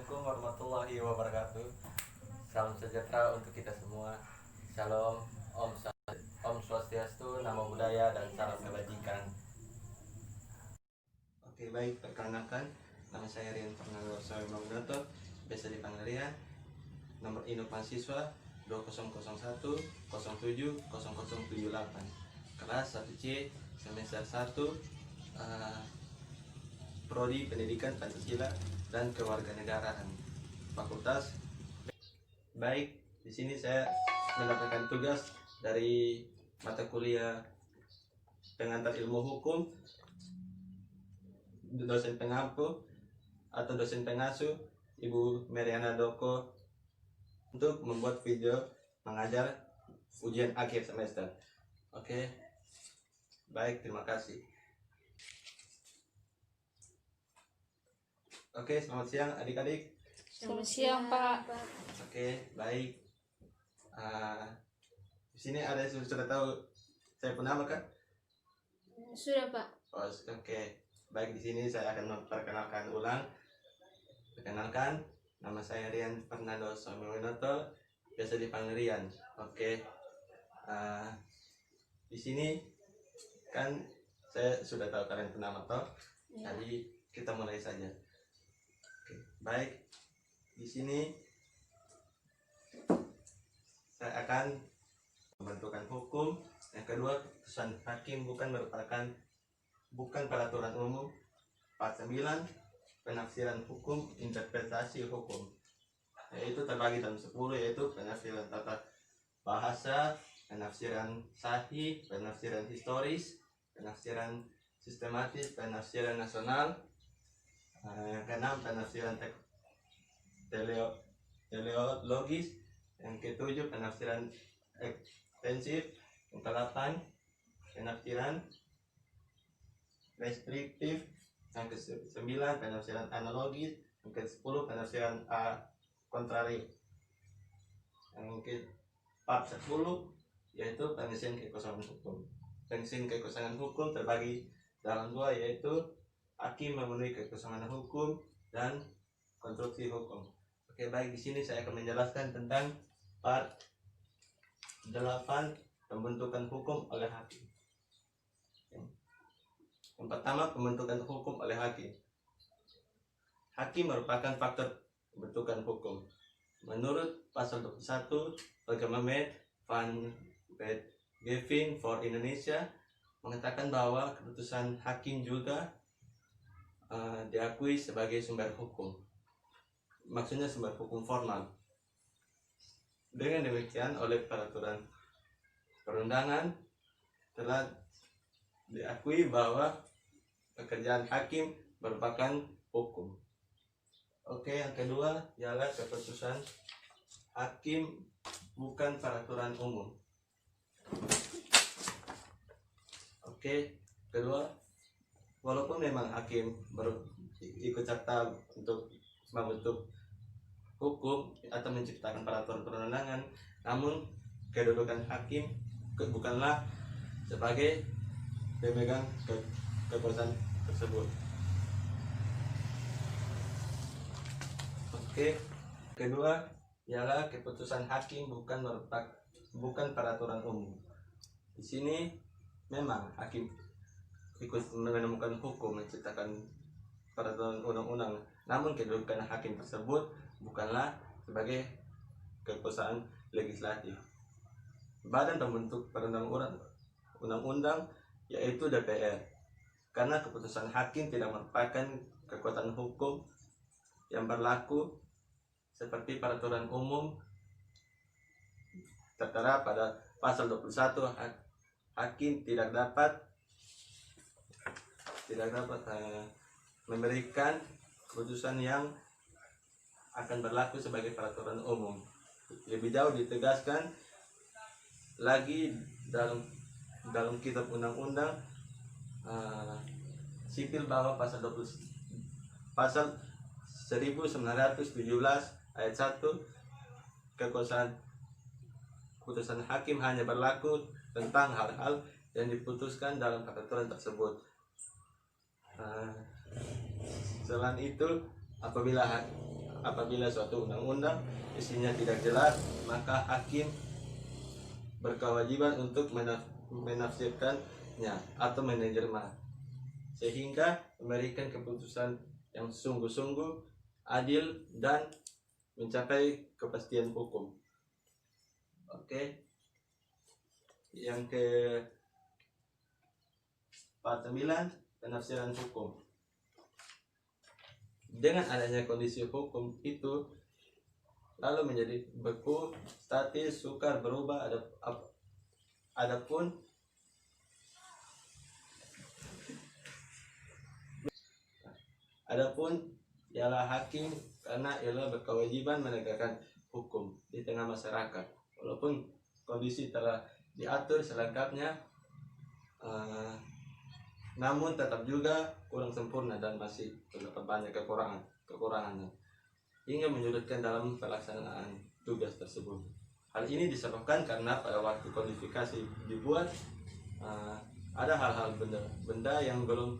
Assalamualaikum warahmatullahi wabarakatuh. Salam sejahtera untuk kita semua. Shalom, Om Swastiastu, Namo Buddhaya, dan salam kebajikan. Oke, baik, perkenalkan, nama saya Rian Fernando Soemonoto, biasa dipanggil Rian. Nomor induk mahasiswa 2001 07 0078. Kelas 1C, semester 1, Prodi Pendidikan Pancasila dan Kewarganegaraan, Fakultas. Baik, di sini saya mendapatkan tugas dari mata kuliah pengantar ilmu hukum, dosen pengampu atau dosen pengasuh Ibu Meriana Doko untuk membuat video mengajar ujian akhir semester. Oke, baik, terima kasih. Oke, selamat siang adik-adik. Selamat siang, Pak. Oke, baik. Di sini ada yang sudah tahu saya punya nama kan? Sudah, Pak. Oh, oke. Baik, di sini saya akan memperkenalkan ulang. Perkenalkan, nama saya Rian Fernando Soemonoto, biasa dipanggil Rian. Oke. Di sini kan saya sudah tahu kalian punya nama toh. Ya. Jadi kita mulai saja. Oke, baik. Di sini saya akan membentukkan hukum. Yang kedua, keputusan hakim bukan peraturan umum. Part 9, penafsiran hukum, interpretasi hukum. Yaitu terbagi dalam 10, yaitu penafsiran tata bahasa, penafsiran sahih, penafsiran historis, penafsiran sistematis, penafsiran nasional. Yang keenam, penafsiran teleologis. Yang ketujuh, penafsiran ekstensif. Yang ke-8, penafsiran restriktif. Yang ke-9, penafsiran analogis. Yang ke-10, penafsiran kontrari. Yang ke-part 10 yaitu pengisian kekosongan hukum. Pengisian kekosongan hukum terbagi dalam dua, yaitu hakim memenuhi kekosongan hukum dan konstruksi hukum. Oke, baik, di sini saya akan menjelaskan tentang part 8, pembentukan hukum oleh hakim. Yang pertama, pembentukan hukum oleh hakim. Hakim merupakan faktor pembentukan hukum. Menurut pasal 21 Reglement van Wetgeving for Indonesia mengatakan bahwa keputusan hakim juga diakui sebagai sumber hukum. Maksudnya sumber hukum formal. Dengan demikian, oleh peraturan perundangan telah diakui bahwa pekerjaan hakim merupakan hukum. Oke, yang kedua ialah keputusan hakim bukan peraturan umum. Oke, kedua, walaupun memang hakim ikut serta untuk membentuk hukum atau menciptakan peraturan perundangan, namun kedudukan hakim bukanlah sebagai pemegang kekuasaan tersebut. Oke, kedua ialah keputusan hakim bukan peraturan umum. Di sini memang hakim ikut menemukan hukum, menciptakan peraturan undang-undang, namun kedudukan hakim tersebut bukanlah sebagai kekuasaan legislatif. Badan pembentuk perundang-undang yaitu DPR. Karena keputusan hakim tidak merupakan kekuatan hukum yang berlaku seperti peraturan umum tertera pada pasal 21, hakim tidak dapat memberikan keputusan yang akan berlaku sebagai peraturan umum. Lebih jauh ditegaskan lagi dalam kitab undang-undang sipil bahwa pasal 1917 ayat 1, keputusan hakim hanya berlaku tentang hal-hal yang diputuskan dalam peraturan tersebut. Selain itu, apabila apabila suatu undang-undang isinya tidak jelas, maka hakim berkewajiban untuk menafsirkannya atau menerjemah sehingga memberikan keputusan yang sungguh-sungguh adil dan mencapai kepastian hukum. Oke. Yang ke 49, penafsiran hukum. Dengan adanya kondisi hukum itu lalu menjadi beku, statis, sukar, berubah, adapun ialah hakim karena ialah berkewajiban menegakkan hukum di tengah masyarakat. Walaupun kondisi telah diatur selengkapnya, namun tetap juga kurang sempurna dan masih terdapat banyak kekurangannya hingga menyulitkan dalam pelaksanaan tugas tersebut. Hal ini disebabkan karena pada waktu kodifikasi dibuat, ada hal-hal benda yang belum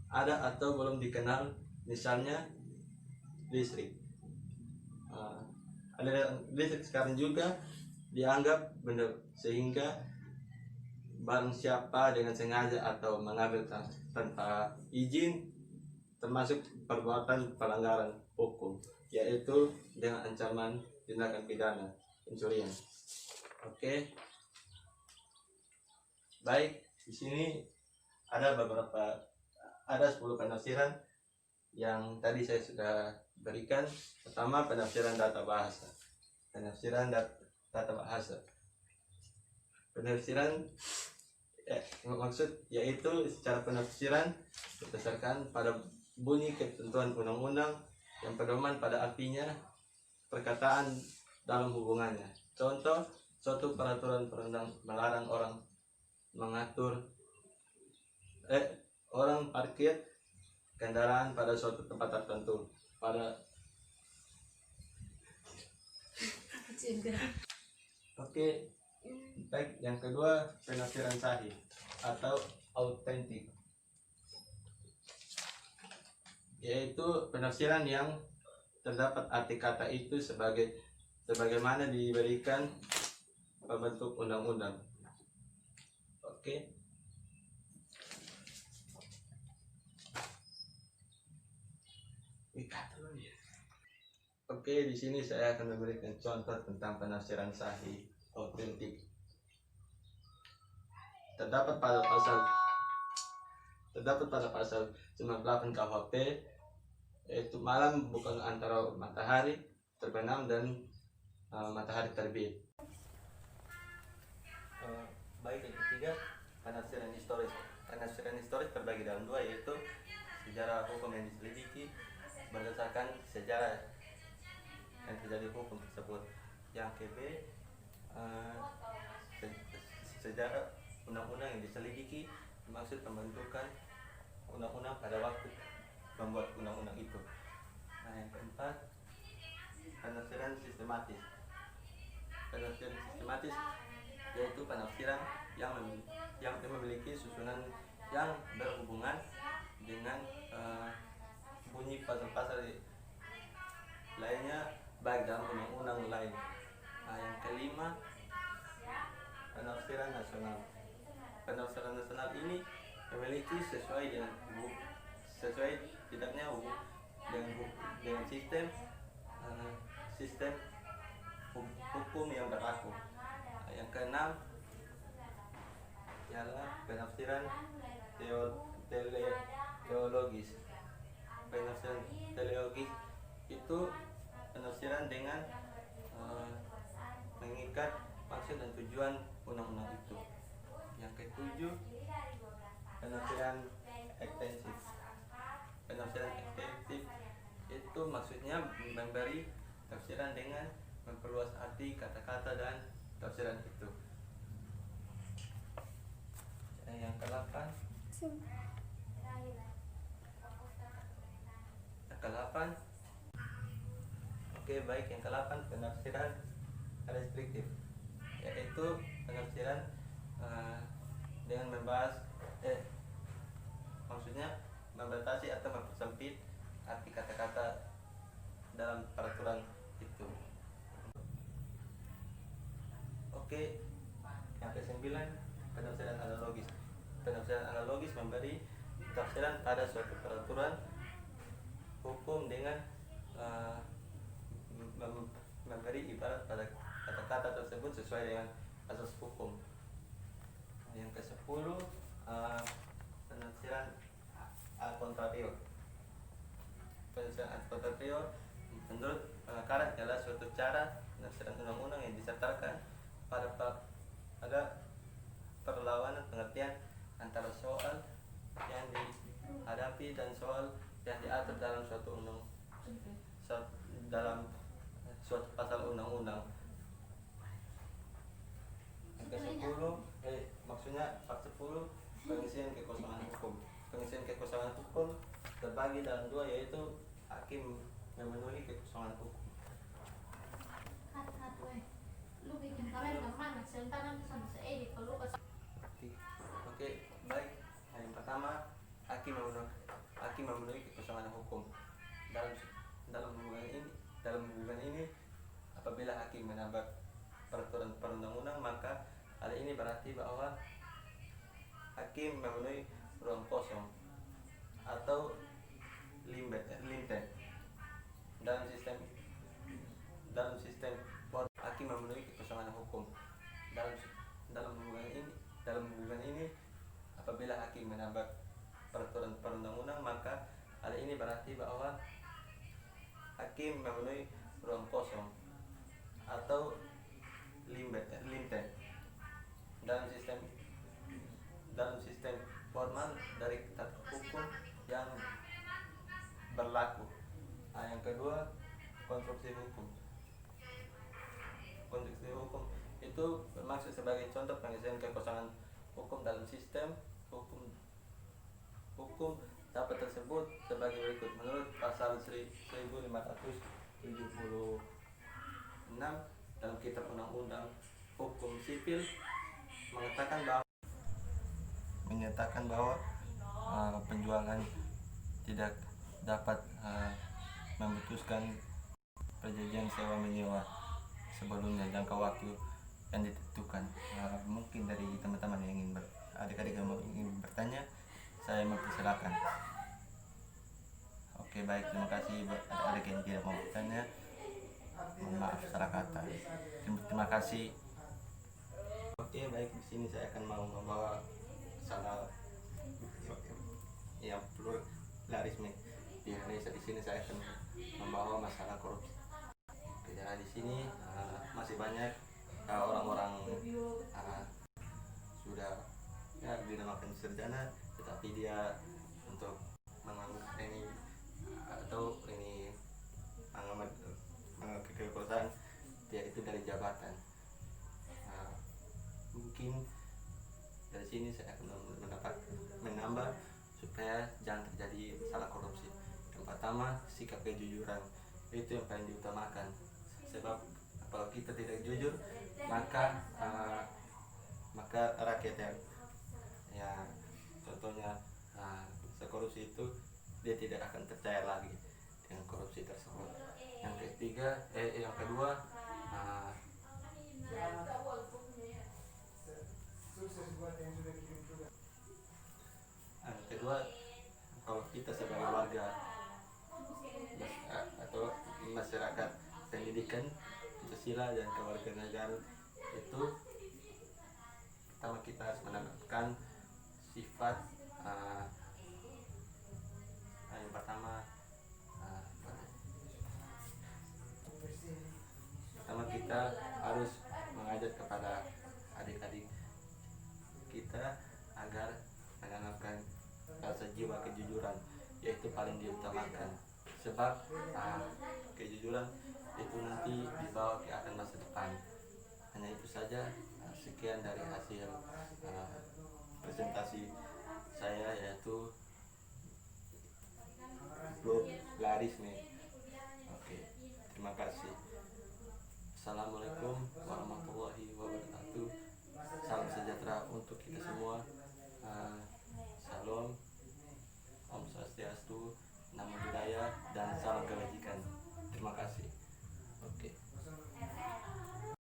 ada atau belum dikenal, misalnya listrik. Ada listrik sekarang juga dianggap benda, sehingga barang siapa dengan sengaja atau mengambil tanpa izin termasuk perbuatan pelanggaran hukum, yaitu dengan ancaman tindakan pidana pencurian. Oke. Baik, di sini ada 10 penafsiran yang tadi saya sudah berikan. Pertama, penafsiran data bahasa. Penafsiran data bahasa. Penafsiran maksud yaitu secara penafsiran berdasarkan pada bunyi ketentuan undang-undang yang pedoman pada artinya perkataan dalam hubungannya. Contoh, suatu peraturan perundang melarang orang orang parkir kendaraan pada suatu tempat tertentu. Oke. Baik, yang kedua, penafsiran sahih atau autentik, yaitu penafsiran yang terdapat arti kata itu sebagaimana diberikan pembentuk undang-undang. Oke. Oke, di sini saya akan memberikan contoh tentang penafsiran sahih autentik. Terdapat pada pasal 98 KUHP, yaitu malam bukan antara matahari terbenam dan matahari terbit. Baik, yang ketiga, penafsiran historis. Penafsiran historis terbagi dalam dua, yaitu sejarah hukum yang diselidiki berdasarkan sejarah yang terjadi hukum tersebut. Yang ke B, sejarah undang-undang yang diselidiki maksud pembentukan undang-undang pada waktu membuat undang-undang itu. Nah, yang keempat, penafsiran sistematis. Penafsiran sistematis yaitu penafsiran yang memiliki susunan yang berhubungan dengan bunyi pasal-pasal lainnya baik dalam undang-undang lain. Nah, yang kelima, penafsiran nasional. Penafsiran nasional ini memiliki sesuai tidaknya dengan sistem hukum yang berlaku. Nah, yang keenam ialah penafsiran teleologis. Penafsiran teleologis itu penafsiran dengan mengikat maksud dan tujuan undang-undang itu. Yang ketujuh, penafsiran ekstensif. Penafsiran ekstensif itu maksudnya memberi tafsiran dengan memperluas arti kata-kata dan tafsiran itu. Yang ke-8, oke, baik, yang ke-8 penafsiran restriktif, yaitu penafsiran dengan membahas maksudnya membatasi atau mempersempit arti kata-kata dalam Oke, yang kesembilan, penafsiran analogis. Penafsiran analogis memberi tafsiran pada suatu peraturan hukum dengan memberi ibarat pada kata-kata tersebut sesuai dengan asas hukum. Yang ke-10, penafsiran al contrario. Penafsiran al contrario menurut Karat adalah suatu cara penafsiran undang-undang yang disertakan pada perlawanan pengertian antara soal yang dihadapi dan soal yang diatur dalam suatu pasal undang-undang. Yang ke-10, maksudnya part 10, pengisian kekosongan hukum. Pengisian kekosongan hukum terbagi dalam dua, yaitu hakim memenuhi kekosongan hukum. Oke, baik. Yang pertama, hakim memenuhi kekosongan hukum. Dalam hubungan ini apabila hakim menambah peraturan perundang-undang, maka hal ini berarti bahwa hakim memenuhi ruang kosong atau limte. Dalam sistem hakim memenuhi kekosongan hukum. Dalam hubungan ini apabila hakim menambah peraturan perundang-undang, maka hal ini berarti bahwa hakim memenuhi ruang kosong atau limte dalam sistem formal dari tata hukum yang berlaku. Yang kedua, konstruksi hukum. Konstruksi hukum itu bermaksud sebagai contoh pengisian kekosongan hukum dalam sistem hukum dapat tersebut sebagai berikut. Menurut pasal 1576 dalam Kitab Undang-Undang Hukum Sipil menyatakan bahwa penjualan tidak dapat memutuskan perjanjian sewa menyewa sebelumnya jangka waktu yang ditentukan. Mungkin dari teman-teman yang ingin adik-adik yang ingin bertanya, saya mempersilakan. Oke, baik, terima kasih buat adik-adik yang tidak mau bertanya. Mohon maaf salah kata. Terima kasih. Oke, baik, di sini saya akan mau membawa salah yang pluralisme di Indonesia. Di sini saya akan membawa masalah korupsi. Karena di sini masih banyak orang-orang sudah dinamakan sarjana, tetapi dia untuk mengambil kekuasaan dia itu dari jabatan. Mungkin dari sini saya akan menambah supaya jangan terjadi masalah korupsi. Yang pertama, sikap kejujuran itu yang paling diutamakan, sebab kalau kita tidak jujur, maka rakyat ya contohnya korupsi itu dia tidak akan percaya lagi dengan korupsi tersebut. Yang kedua, kalau kita sebagai warga atau masyarakat pendidikan Pancasila dan kewarganegaraan itu, pertama kita harus menanamkan sifat yang pertama kita harus mengajak kepada adik-adik kita agar menanamkan rasa jiwa kejujuran, yaitu paling diutamakan, sebab kejujuran itu nanti dibawa ke akan masa depan. Hanya itu saja. Sekian dari hasil presentasi saya, yaitu pluralisme. Oke, terima kasih. Assalamualaikum warahmatullahi wabarakatuh. Salam sejahtera untuk kita semua. Salam, Om Swastiastu, Namo Buddhaya, dan salam kebajikan. Terima kasih.